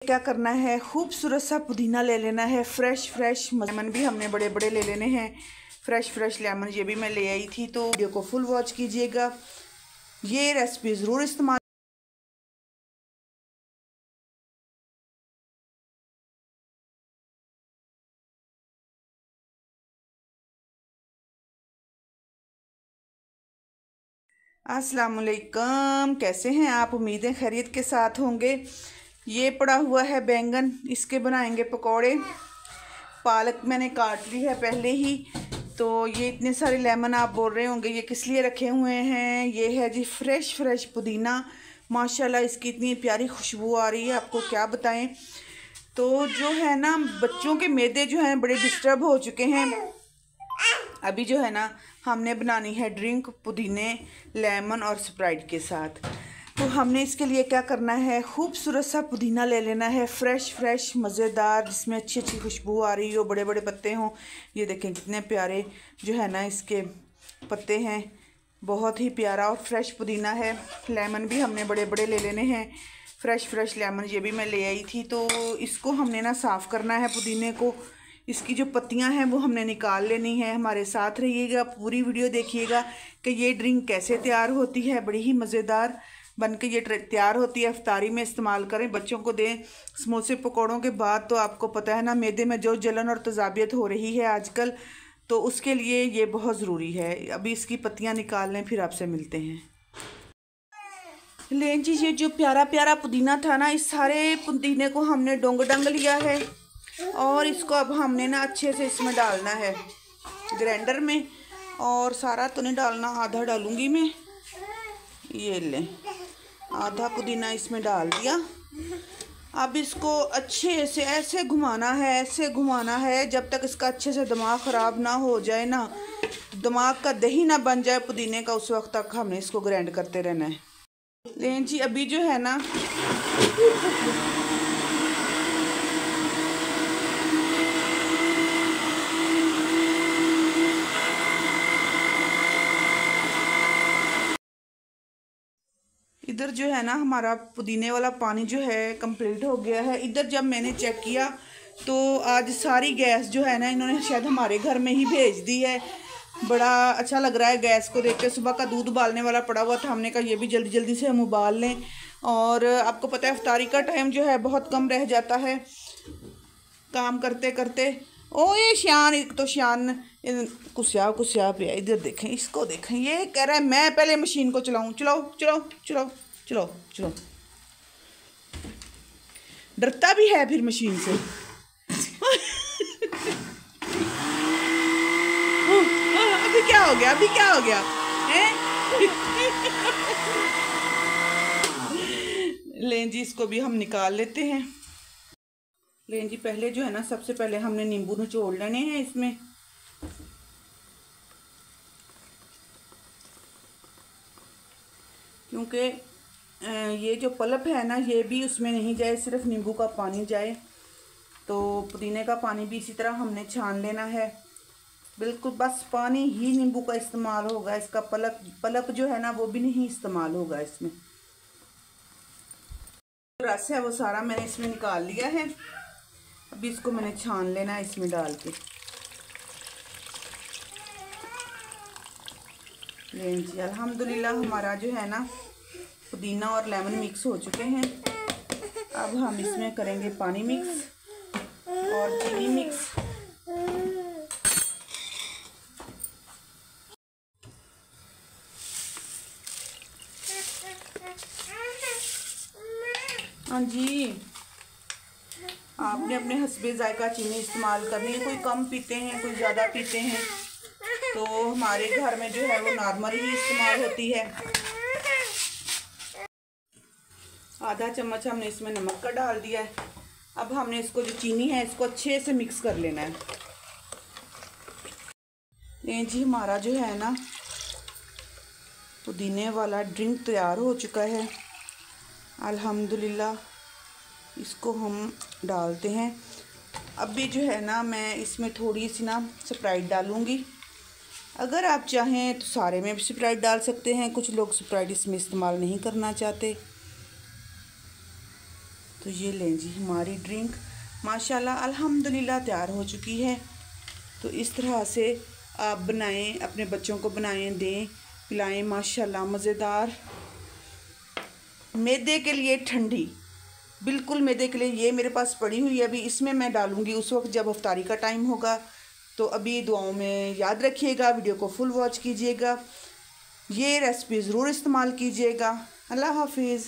क्या करना है, खूबसूरत सा पुदीना ले लेना है, फ्रेश लेमन भी हमने बड़े बड़े ले लेने हैं। फ्रेश लेमन ये भी मैं ले आई थी, तो वीडियो को फुल वॉच कीजिएगा। ये रेसिपी ज़रूर इस्तेमाल। अस्सलाम वालेकुम, कैसे हैं आप? उम्मीदें खैरियत के साथ होंगे। ये पड़ा हुआ है बैंगन, इसके बनाएंगे पकौड़े। पालक मैंने काट ली है पहले ही। तो ये इतने सारे लेमन आप बोल रहे होंगे ये किस लिए रखे हुए हैं। ये है जी फ्रेश पुदीना। माशाल्लाह इसकी इतनी प्यारी खुशबू आ रही है, आपको क्या बताएं। तो जो है ना, बच्चों के मैदे जो हैं बड़े डिस्टर्ब हो चुके हैं। अभी जो है ना, हमने बनानी है ड्रिंक पुदीने, लेमन और स्प्राइट के साथ। तो हमने इसके लिए क्या करना है, खूबसूरत सा पुदीना ले लेना है, फ्रेश मज़ेदार, जिसमें अच्छी खुशबू आ रही हो, बड़े बड़े पत्ते हों। ये देखें कितने प्यारे जो है ना इसके पत्ते हैं, बहुत ही प्यारा और फ्रेश पुदीना है। लेमन भी हमने बड़े बड़े ले लेने हैं, फ्रेश लेमन ये भी मैं ले आई थी। तो इसको हमने ना साफ़ करना है पुदीने को। इसकी जो पत्तियां हैं वो हमने निकाल लेनी है। हमारे साथ रहिएगा, पूरी वीडियो देखिएगा कि ये ड्रिंक कैसे तैयार होती है। बड़ी ही मज़ेदार बन के ये तैयार होती है। इफ्तारी में इस्तेमाल करें, बच्चों को दें। समोसे पकौड़ों के बाद तो आपको पता है ना, मैदे में जो जलन और तेज़ाबियत हो रही है आजकल, तो उसके लिए ये बहुत ज़रूरी है। अभी इसकी पत्तियाँ निकाल लें, फिर आपसे मिलते हैं। लें जी, ये जो प्यारा पुदीना था ना, इस सारे पुदीने को हमने डोंग डंग लिया है और इसको अब हमने ना अच्छे से इसमें डालना है ग्राइंडर में। और सारा तो नहीं डालना, आधा डालूंगी मैं। ये लें, आधा पुदीना इसमें डाल दिया। अब इसको अच्छे से ऐसे घुमाना है जब तक इसका अच्छे से दिमाग ख़राब ना हो जाए ना, दिमाग का दही ना बन जाए पुदीने का, उस वक्त तक हमने इसको ग्राइंड करते रहना है। लें जी, अभी जो है ना, इधर जो है ना हमारा पुदीने वाला पानी जो है कंप्लीट हो गया है। इधर जब मैंने चेक किया तो आज सारी गैस जो है ना इन्होंने शायद हमारे घर में ही भेज दी है। बड़ा अच्छा लग रहा है गैस को देख के। सुबह का दूध उबालने वाला पड़ा हुआ था, हमने कहा ये भी जल्दी से हम उबाल लें। और आपको पता है इफ्तारी का टाइम जो है बहुत कम रह जाता है काम करते करते। ओ ये शान, एक तो शान कुसिया पे, इधर देखें, इसको देखें, ये कह रहा है मैं पहले मशीन को चलाऊं। चलो। डरता भी है फिर मशीन से। अभी क्या हो गया हैं? लें जी, इसको भी हम निकाल लेते हैं। लें जी, पहले जो है ना, सबसे पहले हमने नींबू निचोड़ लेने हैं इसमें। क्योंकि ये जो पल्प है ना, ये भी उसमें नहीं जाए, सिर्फ नींबू का पानी जाए। तो पुदीने का पानी भी इसी तरह हमने छान लेना है। बिल्कुल बस पानी ही नींबू का इस्तेमाल होगा, इसका पल्प जो है ना वो भी नहीं इस्तेमाल होगा इसमें। रस है वो सारा मैंने इसमें निकाल लिया है। अभी इसको मैंने छान लेना है इसमें डाल के। लें जी, अल्हम्दुलिल्लाह हमारा जो है ना पुदीना और लेमन मिक्स हो चुके हैं। अब हम इसमें करेंगे पानी मिक्स और चीनी मिक्स। हाँ जी, आपने अपने हस्बे जायका चीनी इस्तेमाल करनी है। कोई कम पीते हैं, कोई ज़्यादा पीते हैं, तो हमारे घर में जो है वो नॉर्मल ही इस्तेमाल होती है। आधा चम्मच हमने इसमें नमक का डाल दिया है। अब हमने इसको जो चीनी है इसको अच्छे से मिक्स कर लेना है। ये जी, हमारा जो है ना पुदीने वाला ड्रिंक तैयार हो चुका है अल्हम्दुलिल्लाह। इसको हम डालते हैं। अभी जो है ना मैं इसमें थोड़ी सी ना स्प्राइट डालूँगी। अगर आप चाहें तो सारे में भी स्प्राइट डाल सकते हैं, कुछ लोग स्प्राइट इसमें इस्तेमाल नहीं करना चाहते। तो ये लें जी हमारी ड्रिंक माशाल्लाह अल्हम्दुलिल्लाह तैयार हो चुकी है। तो इस तरह से आप बनाएं, अपने बच्चों को बनाएं, दें, पिलाएं, माशाल्लाह मज़ेदार। मैदे के लिए ठंडी, बिल्कुल मैदे के लिए। ये मेरे पास पड़ी हुई है, अभी इसमें मैं डालूँगी उस वक्त जब अफ्तारी का टाइम होगा। तो अभी दुआओं में याद रखिएगा, वीडियो को फुल वॉच कीजिएगा, ये रेसिपी ज़रूर इस्तेमाल कीजिएगा। अल्लाह हाफिज़।